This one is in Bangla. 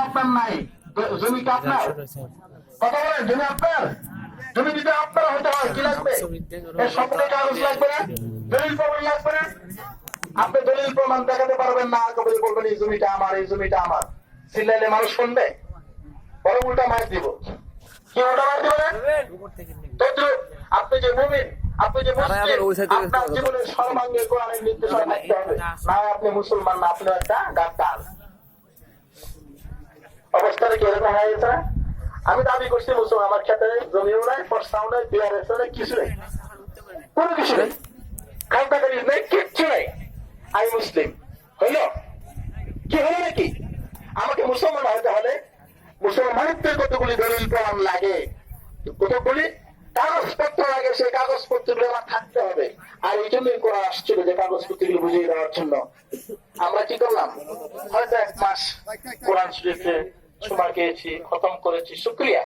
আপনার নাই, জমি কি আপনার? কথা বলেন, জমি আপনার? জমি দিতে আপনার হতে হয়, কি লাগবে? এর সম্পূর্ণ কাগজ লাগবে না, দলিল প্রমাণ লাগবে না। আপনি দলিল প্রমাণ দেখাতে পারবেন না, কবে বলবেন এই জমিটা আমার, এই জমিটা আমার। চিল্লাইলে মানুষ শুনবে? বড় উল্টা মার দিব। কি উল্টা মার দিব না? আপনি যে মুমিন, আপনি যে মুসলিম, আপনার জীবনের সর্বাঙ্গে কোরআনের নির্দেশনা থাকতে হবে। না আপনি মুসলমান না, আপনি একটা গাদ্দার। অবস্থাটা কি এরকম হয়ে গেছে? আমি দাবি করছি মুসলমান, আমার ক্ষেত্রে জমিও নাই, পর্সাও নাই, বিআরএস নাই, কিছু নেই, কোনো কিছু নেই, খালতাকারী নেই, কিচ্ছু নেই। আমি মুসলিম হইল কি হলো নাকি? আমাকে মুসলমান হতে হলে মুসলমানদের কতগুলি দলিল প্রমাণ লাগে, কতগুলি কাগজপত্র লাগে, সেই কাগজপত্রগুলো আমার থাকতে হবে। আর এই জন্যই কোরআন আসছিল যে কাগজপত্রগুলো বুঝিয়ে দেওয়ার জন্য। আমরা কি করলাম? হয়তো 1 মাস কোরআন শরীফে সময় পেয়েছি, খতম করেছি, শুকরিয়া।